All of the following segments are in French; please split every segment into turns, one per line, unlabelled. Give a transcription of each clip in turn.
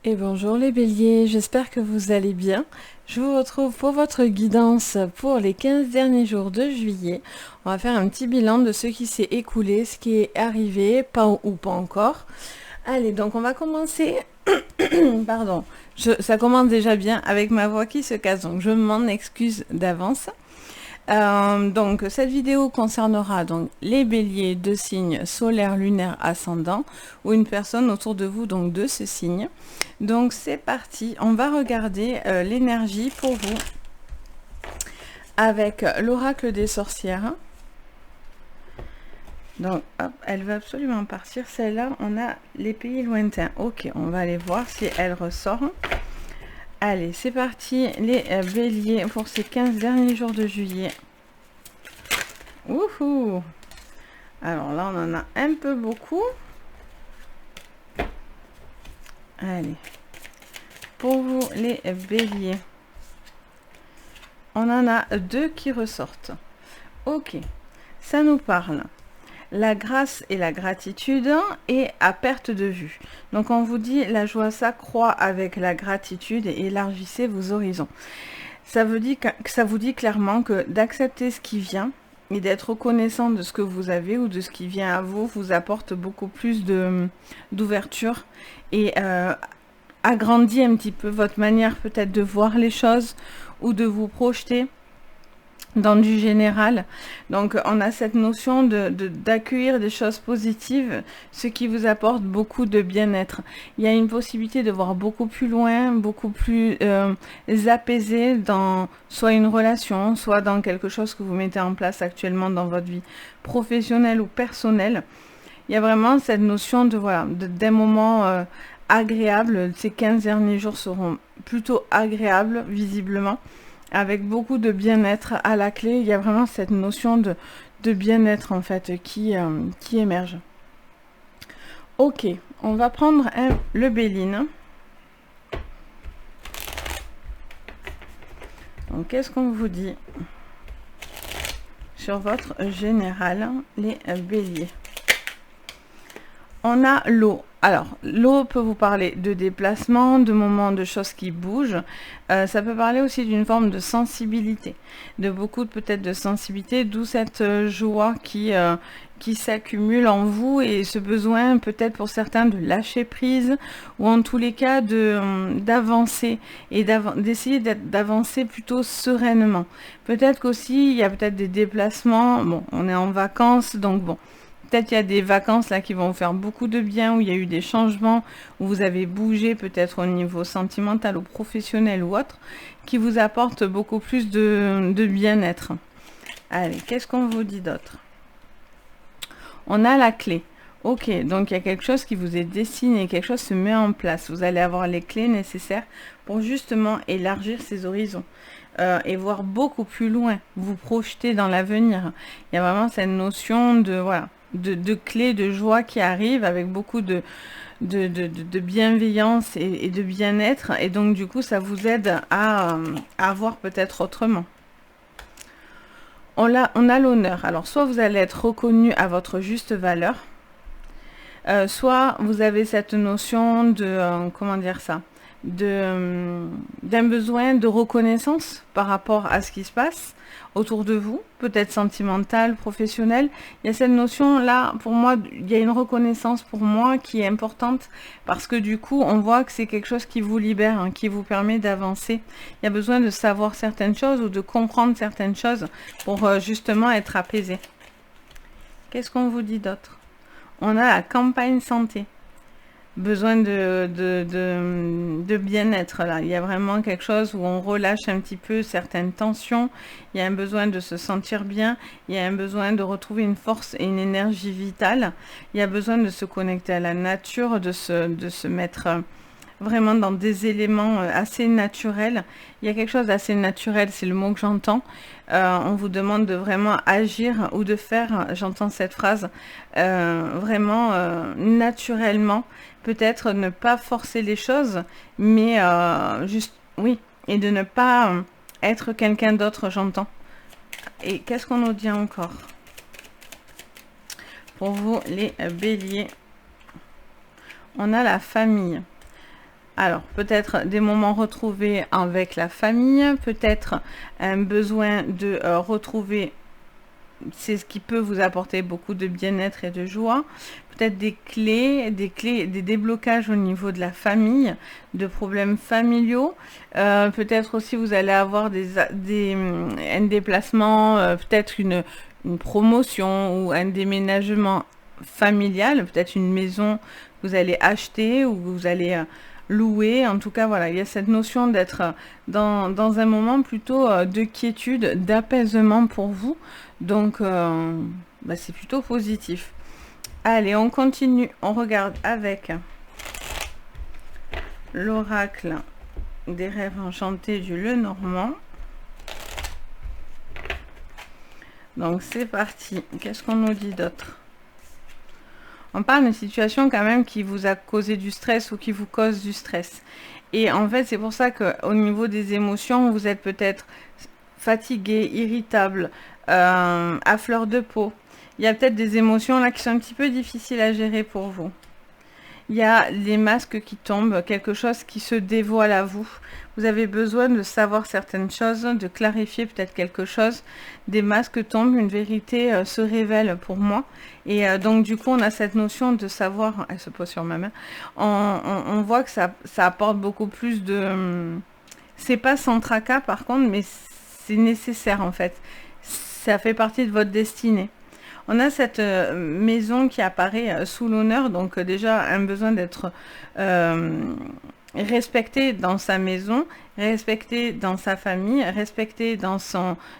Et bonjour les béliers, j'espère que vous allez bien. Je vous retrouve pour votre guidance pour les 15 derniers jours de juillet. On va faire un petit bilan de ce qui s'est écoulé, ce qui est arrivé, pas ou pas encore. Allez, donc on va commencer. Pardon, ça commence déjà bien avec ma voix qui se casse, donc je m'en excuse d'avance. Donc cette vidéo concernera donc les béliers de signes solaire, lunaire, ascendant ou une personne autour de vous donc de ce signe. Donc c'est parti, on va regarder l'énergie pour vous avec l'oracle des sorcières. Donc hop, elle va absolument partir, celle-là on a les pays lointains. Ok, on va aller voir si elle ressort. Allez, c'est parti les béliers pour ces 15 derniers jours de juillet. Wouhou! Alors là, on en a un peu beaucoup. Allez. Pour vous, les béliers, on en a deux qui ressortent. Ok. Ça nous parle. La grâce et la gratitude et à perte de vue. Donc on vous dit, la joie s'accroît avec la gratitude et élargissez vos horizons. Ça vous dit clairement que d'accepter ce qui vient et d'être reconnaissant de ce que vous avez ou de ce qui vient à vous apporte beaucoup plus d'ouverture et agrandit un petit peu votre manière peut-être de voir les choses ou de vous projeter dans du général. Donc on a cette notion d'accueillir des choses positives, ce qui vous apporte beaucoup de bien-être. Il y a une possibilité de voir beaucoup plus loin, beaucoup plus apaisé dans soit une relation, soit dans quelque chose que vous mettez en place actuellement dans votre vie professionnelle ou personnelle. Il y a vraiment cette notion de voilà, d'un moment agréable. Ces 15 derniers jours seront plutôt agréables, visiblement, avec beaucoup de bien-être à la clé. Il y a vraiment cette notion de bien-être en fait qui émerge. Ok, on va prendre le Béline. Donc qu'est-ce qu'on vous dit sur votre général, les béliers? On a l'eau. Alors, l'eau peut vous parler de déplacement, de moments, de choses qui bougent. Ça peut parler aussi d'une forme de sensibilité, de beaucoup peut-être de sensibilité, d'où cette joie qui s'accumule en vous et ce besoin peut-être pour certains de lâcher prise ou en tous les cas d'avancer et d'essayer d'avancer plutôt sereinement. Peut-être qu'aussi il y a peut-être des déplacements. Bon, on est en vacances, donc bon. Peut-être il y a des vacances là qui vont vous faire beaucoup de bien, où il y a eu des changements, où vous avez bougé peut-être au niveau sentimental ou professionnel ou autre, qui vous apportent beaucoup plus de bien-être. Allez, qu'est-ce qu'on vous dit d'autre? On a la clé. Ok, donc il y a quelque chose qui vous est destiné, quelque chose se met en place. Vous allez avoir les clés nécessaires pour justement élargir ces horizons. Et voir beaucoup plus loin, vous projeter dans l'avenir. Il y a vraiment cette notion de voilà, de clés, de joie qui arrive avec beaucoup de bienveillance et de bien-être. Et donc du coup, ça vous aide à voir peut-être autrement. On a l'honneur. Alors soit vous allez être reconnu à votre juste valeur, soit vous avez cette notion de comment dire ça, d'un besoin de reconnaissance par rapport à ce qui se passe autour de vous, peut-être sentimental, professionnel. Il y a cette notion-là, pour moi, il y a une reconnaissance pour moi qui est importante parce que du coup, on voit que c'est quelque chose qui vous libère, hein, qui vous permet d'avancer. Il y a besoin de savoir certaines choses ou de comprendre certaines choses pour justement être apaisé. Qu'est-ce qu'on vous dit d'autre? On a la campagne santé. Besoin de bien-être là. Il y a vraiment quelque chose où on relâche un petit peu certaines tensions. Il y a un besoin de se sentir bien. Il y a un besoin de retrouver une force et une énergie vitale. Il y a besoin de se connecter à la nature, de se mettre vraiment dans des éléments assez naturels. Il y a quelque chose d'assez naturel, c'est le mot que j'entends. On vous demande de vraiment agir ou de faire, j'entends cette phrase, vraiment naturellement. Peut-être ne pas forcer les choses, mais juste, oui, et de ne pas être quelqu'un d'autre, j'entends. Et qu'est-ce qu'on nous dit encore? Pour vous, les béliers, on a la famille. Alors, peut-être des moments retrouvés avec la famille, peut-être un besoin de retrouver, c'est ce qui peut vous apporter beaucoup de bien-être et de joie. Peut-être des clés, des déblocages au niveau de la famille, de problèmes familiaux. Peut-être aussi vous allez avoir un déplacement, peut-être une promotion ou un déménagement familial, peut-être une maison que vous allez acheter ou que vous allez louer. En tout cas, voilà, il y a cette notion d'être dans un moment plutôt de quiétude, d'apaisement pour vous. Donc, c'est plutôt positif. Allez, on continue. On regarde avec l'oracle des rêves enchantés du Lenormand. Donc, c'est parti. Qu'est-ce qu'on nous dit d'autre? On parle d'une situation quand même qui vous a causé du stress ou qui vous cause du stress. Et en fait, c'est pour ça qu'au niveau des émotions, vous êtes peut-être fatigué, irritable, à fleur de peau. Il y a peut-être des émotions là qui sont un petit peu difficiles à gérer pour vous. Il y a les masques qui tombent, quelque chose qui se dévoile à vous. Vous avez besoin de savoir certaines choses, de clarifier peut-être quelque chose. Des masques tombent, une vérité se révèle pour moi. Et donc du coup, on a cette notion de savoir... Elle se pose sur ma main. On voit que ça apporte beaucoup plus de... C'est pas sans tracas par contre, mais c'est nécessaire en fait. Ça fait partie de votre destinée. On a cette maison qui apparaît sous l'honneur, donc déjà un besoin d'être respecté dans sa maison, respecté dans sa famille, respecté dans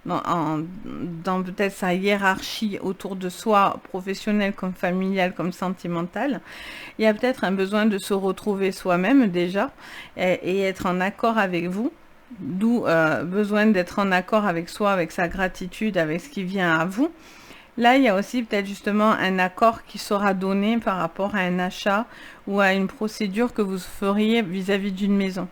peut-être sa hiérarchie autour de soi, professionnelle comme familiale, comme sentimentale. Il y a peut-être un besoin de se retrouver soi-même déjà et être en accord avec vous. D'où besoin d'être en accord avec soi, avec sa gratitude, avec ce qui vient à vous. Là, il y a aussi peut-être justement un accord qui sera donné par rapport à un achat ou à une procédure que vous feriez vis-à-vis d'une maison.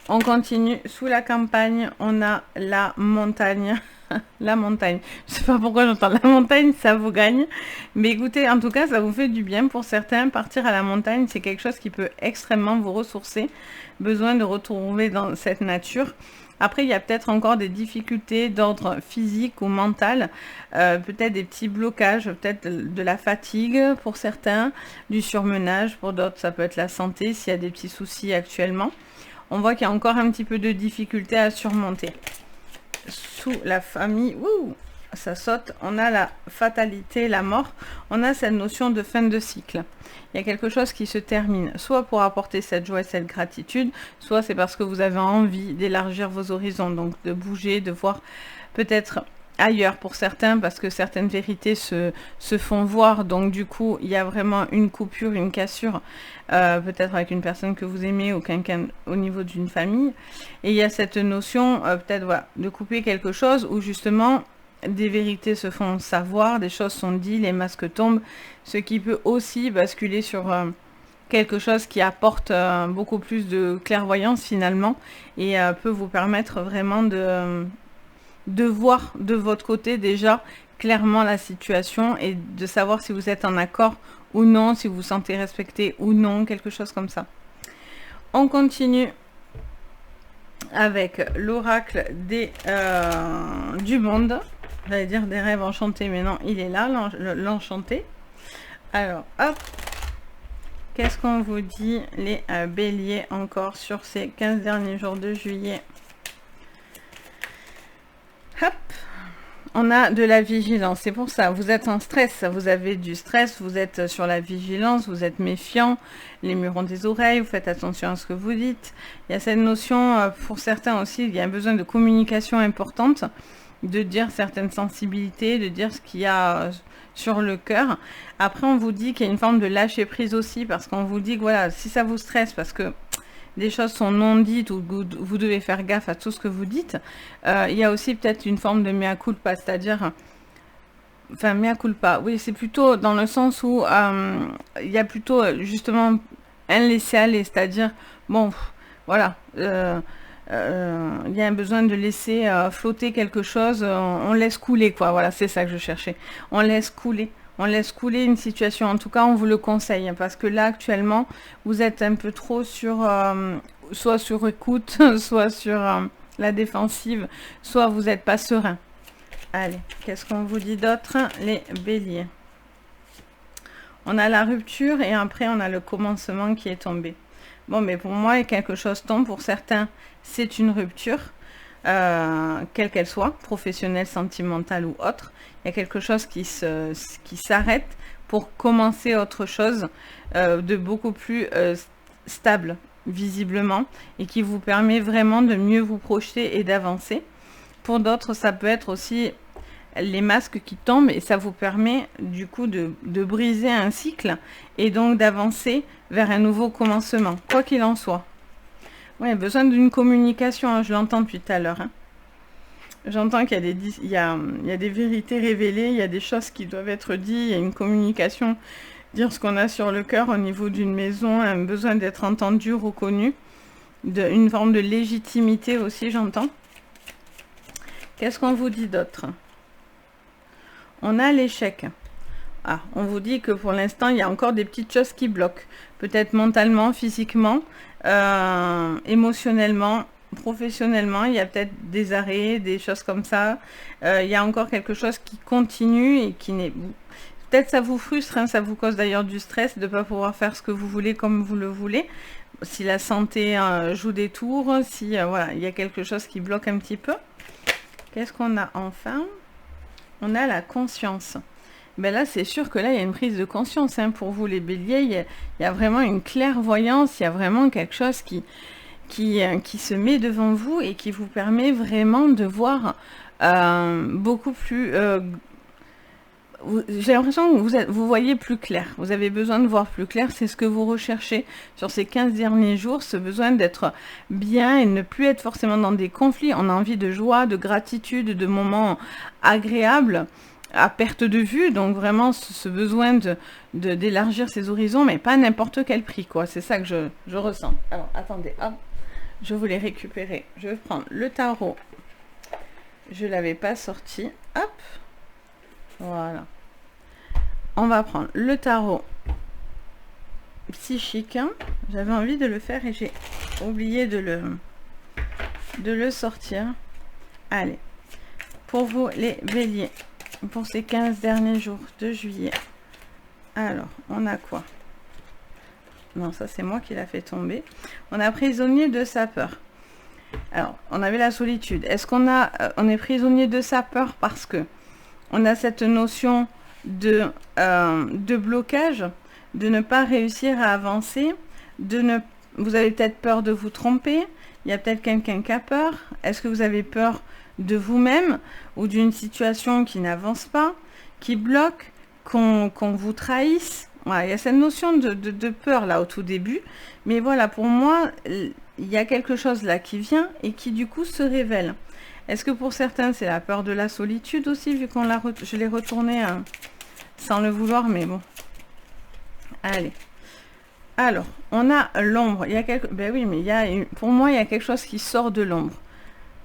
On continue. Sous la campagne, on a la montagne. La montagne. Je ne sais pas pourquoi j'entends la montagne, ça vous gagne. Mais écoutez, en tout cas, ça vous fait du bien. Pour certains, partir à la montagne, c'est quelque chose qui peut extrêmement vous ressourcer. Besoin de retrouver dans cette nature. Après, il y a peut-être encore des difficultés d'ordre physique ou mental, peut-être des petits blocages, peut-être de la fatigue pour certains, du surmenage, pour d'autres ça peut être la santé s'il y a des petits soucis actuellement. On voit qu'il y a encore un petit peu de difficultés à surmonter. Sous la famille, ça saute, on a la fatalité, la mort, on a cette notion de fin de cycle. Il y a quelque chose qui se termine, soit pour apporter cette joie et cette gratitude, soit c'est parce que vous avez envie d'élargir vos horizons, donc de bouger, de voir peut-être ailleurs pour certains, parce que certaines vérités se font voir, donc du coup, il y a vraiment une coupure, une cassure, peut-être avec une personne que vous aimez ou quelqu'un au niveau d'une famille, et il y a cette notion, peut-être, voilà, de couper quelque chose, où justement, des vérités se font savoir, des choses sont dites, les masques tombent, ce qui peut aussi basculer sur quelque chose qui apporte beaucoup plus de clairvoyance finalement, et peut vous permettre vraiment de voir de votre côté déjà clairement la situation et de savoir si vous êtes en accord ou non, si vous vous sentez respecté ou non, quelque chose comme ça. On continue avec l'oracle du monde. J'allais dire des rêves enchantés, mais non, il est là, l'enchanté. Alors, hop. Qu'est-ce qu'on vous dit, les béliers, encore sur ces 15 derniers jours de juillet? Hop. On a de la vigilance, c'est pour ça, vous êtes en stress, vous avez du stress, vous êtes sur la vigilance, vous êtes méfiant, les murs ont des oreilles, vous faites attention à ce que vous dites. Il y a cette notion, pour certains aussi, il y a un besoin de communication importante, de dire certaines sensibilités, de dire ce qu'il y a sur le cœur. Après, on vous dit qu'il y a une forme de lâcher prise aussi, parce qu'on vous dit que voilà, si ça vous stresse, parce que des choses sont non dites ou vous devez faire gaffe à tout ce que vous dites, il y a aussi peut-être une forme de mea culpa, c'est-à-dire, enfin mea culpa, oui, c'est plutôt dans le sens où il y a plutôt justement un laisser-aller, c'est-à-dire, bon, voilà, il y a un besoin de laisser flotter quelque chose, on laisse couler, quoi, voilà, c'est ça que je cherchais, on laisse couler. on laisse couler une situation. En tout cas, on vous le conseille, hein, parce que là, actuellement, vous êtes un peu trop sur, soit sur écoute, soit sur la défensive, soit vous n'êtes pas serein. Allez, qu'est-ce qu'on vous dit d'autre, les béliers? On a la rupture et après, on a le commencement qui est tombé. Bon, mais pour moi, quelque chose tombe. Pour certains, c'est une rupture. Quelle qu'elle soit, professionnelle, sentimentale ou autre, il y a quelque chose qui s'arrête pour commencer autre chose de beaucoup plus stable, visiblement, et qui vous permet vraiment de mieux vous projeter et d'avancer. Pour d'autres, ça peut être aussi les masques qui tombent et ça vous permet du coup de briser un cycle et donc d'avancer vers un nouveau commencement, quoi qu'il en soit. Ouais, besoin d'une communication, hein, je l'entends depuis tout à l'heure. Hein. J'entends qu'il y a des vérités révélées, il y a des choses qui doivent être dites, il y a une communication, dire ce qu'on a sur le cœur au niveau d'une maison, un besoin d'être entendu, reconnu, une forme de légitimité aussi, j'entends. Qu'est-ce qu'on vous dit d'autre? On a l'échec. Ah, on vous dit que pour l'instant, il y a encore des petites choses qui bloquent. Peut-être mentalement, physiquement, émotionnellement, professionnellement. Il y a peut-être des arrêts, des choses comme ça. Il y a encore quelque chose qui continue et qui n'est... Peut-être ça vous frustre, hein, ça vous cause d'ailleurs du stress de ne pas pouvoir faire ce que vous voulez comme vous le voulez. Si la santé joue des tours, si voilà, il y a quelque chose qui bloque un petit peu. Qu'est-ce qu'on a enfin? On a la conscience. Ben là, c'est sûr que là, il y a une prise de conscience. Hein, pour vous, les béliers, il y a vraiment une clairvoyance, il y a vraiment quelque chose qui se met devant vous et qui vous permet vraiment de voir beaucoup plus... j'ai l'impression que vous voyez plus clair. Vous avez besoin de voir plus clair. C'est ce que vous recherchez sur ces 15 derniers jours. Ce besoin d'être bien et ne plus être forcément dans des conflits. On a envie de joie, de gratitude, de moments agréables à perte de vue. Donc vraiment ce besoin d'élargir ses horizons, mais pas à n'importe quel prix, quoi. C'est ça que je ressens. Alors, attendez. Hop, je voulais récupérer. Je vais prendre le tarot. Je ne l'avais pas sorti. Hop. Voilà. On va prendre le tarot psychique. J'avais envie de le faire et j'ai oublié de le sortir. Allez. Pour vous, les béliers, pour ces 15 derniers jours de juillet. Alors, on a quoi? Non, ça c'est moi qui l'a fait tomber. On a prisonnier de sa peur. Alors, on avait la solitude. Est-ce qu'on est prisonnier de sa peur parce que on a cette notion de blocage, de ne pas réussir à avancer, vous avez peut-être peur de vous tromper, il y a peut-être quelqu'un qui a peur. Est-ce que vous avez peur de vous-même ou d'une situation qui n'avance pas, qui bloque, qu'on vous trahisse? Voilà, il y a cette notion de peur là au tout début, mais voilà, pour moi, il y a quelque chose là qui vient et qui du coup se révèle. Est-ce que pour certains, c'est la peur de la solitude aussi, vu qu'on je l'ai retourné sans le vouloir, mais bon. Allez. Alors, on a l'ombre. Il y a ben oui, mais pour moi, il y a quelque chose qui sort de l'ombre.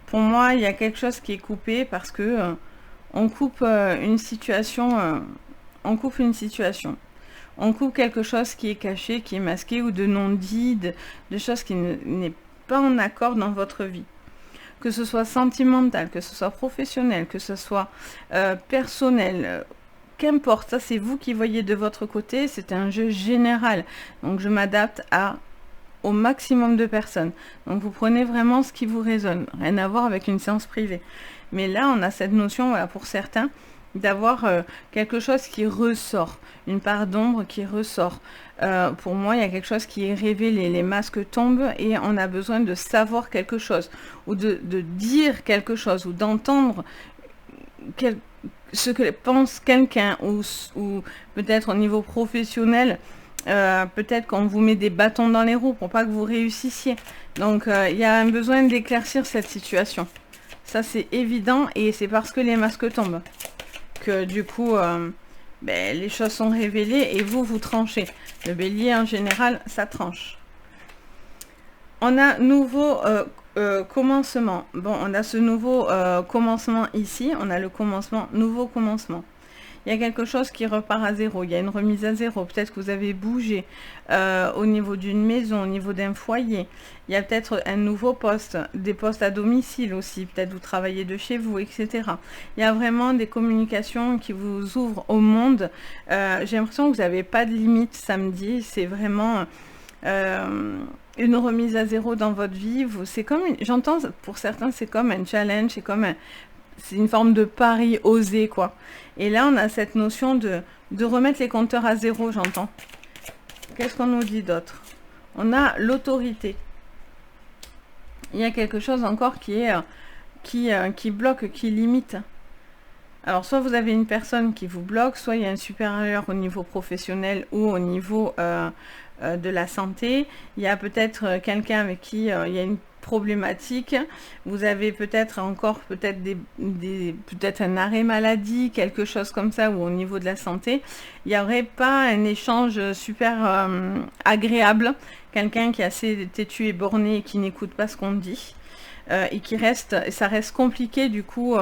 Pour moi, il y a quelque chose qui est coupé parce que on coupe une situation. On coupe une situation. On coupe quelque chose qui est caché, qui est masqué, ou de non-dit, de choses qui n'est pas en accord dans votre vie. Que ce soit sentimental, que ce soit professionnel, que ce soit personnel, qu'importe, ça c'est vous qui voyez de votre côté, c'est un jeu général. Donc je m'adapte au maximum de personnes. Donc vous prenez vraiment ce qui vous résonne, rien à voir avec une séance privée. Mais là, on a cette notion, voilà, pour certains, d'avoir quelque chose qui ressort, une part d'ombre qui ressort. Pour moi, il y a quelque chose qui est révélé, les masques tombent et on a besoin de savoir quelque chose, ou de dire quelque chose, ou d'entendre ce que pense quelqu'un, ou peut-être au niveau professionnel, peut-être qu'on vous met des bâtons dans les roues pour pas que vous réussissiez. Donc il y a un besoin d'éclaircir cette situation. Ça c'est évident, et c'est parce que les masques tombent que du coup les choses sont révélées et vous tranchez. Le bélier en général, ça tranche. On a nouveau commencement. Bon, on a ce nouveau commencement ici. On a le commencement, nouveau commencement. il y a quelque chose qui repart à zéro, il y a une remise à zéro, peut-être que vous avez bougé au niveau d'une maison, au niveau d'un foyer, il y a peut-être un nouveau poste, des postes à domicile aussi, peut-être vous travaillez de chez vous, etc. Il y a vraiment des communications qui vous ouvrent au monde. J'ai l'impression que vous n'avez pas de limite samedi, c'est vraiment une remise à zéro dans votre vie. C'est comme, j'entends pour certains, c'est comme un challenge, c'est une forme de pari osé, quoi. Et là, on a cette notion de remettre les compteurs à zéro, j'entends. Qu'est-ce qu'on nous dit d'autre? On a l'autorité. Il y a quelque chose encore qui bloque, qui limite. Alors, soit vous avez une personne qui vous bloque, soit il y a un supérieur au niveau professionnel ou au niveau de la santé. Il y a peut-être quelqu'un avec qui il y a une problématique. Vous avez peut-être encore peut-être un arrêt maladie, quelque chose comme ça, ou au niveau de la santé. Il n'y aurait pas un échange super agréable. Quelqu'un qui est assez têtu et borné et qui n'écoute pas ce qu'on dit. Et ça reste compliqué du coup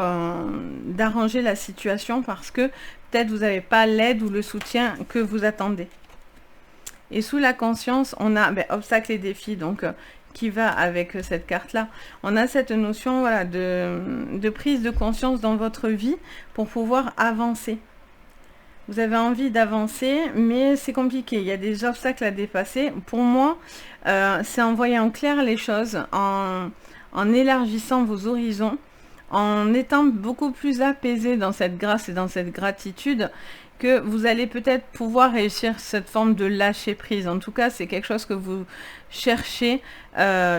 d'arranger la situation parce que peut-être vous n'avez pas l'aide ou le soutien que vous attendez. Et sous la conscience, on a obstacles et défis, donc qui va avec cette carte-là. On a cette notion voilà, de prise de conscience dans votre vie pour pouvoir avancer. Vous avez envie d'avancer, mais c'est compliqué. Il y a des obstacles à dépasser. Pour moi, c'est en voyant clair les choses, en élargissant vos horizons, en étant beaucoup plus apaisé dans cette grâce et dans cette gratitude, que vous allez peut-être pouvoir réussir cette forme de lâcher prise. En tout cas, c'est quelque chose que vous cherchez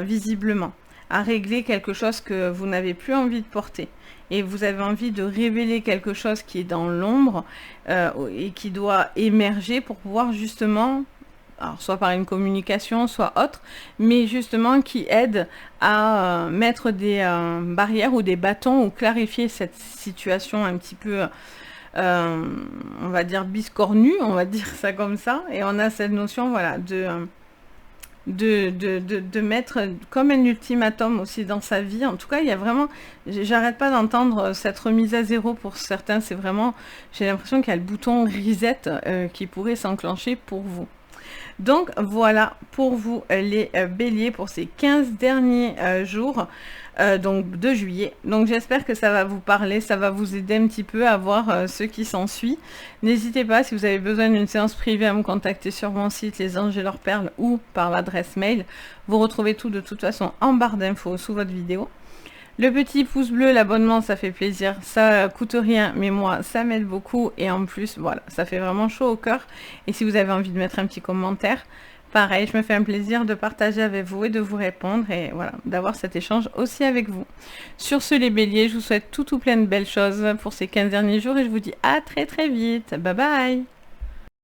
visiblement, à régler quelque chose que vous n'avez plus envie de porter. Et vous avez envie de révéler quelque chose qui est dans l'ombre et qui doit émerger pour pouvoir justement, alors soit par une communication, soit autre, mais justement qui aide à mettre des barrières ou des bâtons ou clarifier cette situation un petit peu, on va dire biscornue, on va dire ça comme ça. Et on a cette notion, voilà, de mettre comme un ultimatum aussi dans sa vie. En tout cas, il y a vraiment, j'arrête pas d'entendre cette remise à zéro pour certains. C'est vraiment, j'ai l'impression qu'il y a le bouton reset qui pourrait s'enclencher pour vous. Donc voilà pour vous les béliers pour ces 15 derniers jours donc de juillet. Donc j'espère que ça va vous parler, ça va vous aider un petit peu à voir ce qui s'ensuit. N'hésitez pas, si vous avez besoin d'une séance privée, à me contacter sur mon site Les Anges et leurs perles ou par l'adresse mail. Vous retrouvez tout de toute façon en barre d'infos sous votre vidéo. Le petit pouce bleu, l'abonnement, ça fait plaisir, ça coûte rien, mais moi, ça m'aide beaucoup. Et en plus, voilà, ça fait vraiment chaud au cœur. Et si vous avez envie de mettre un petit commentaire, pareil, je me fais un plaisir de partager avec vous et de vous répondre. Et voilà, d'avoir cet échange aussi avec vous. Sur ce, les béliers, je vous souhaite tout plein de belles choses pour ces 15 derniers jours. Et je vous dis à très très vite. Bye bye!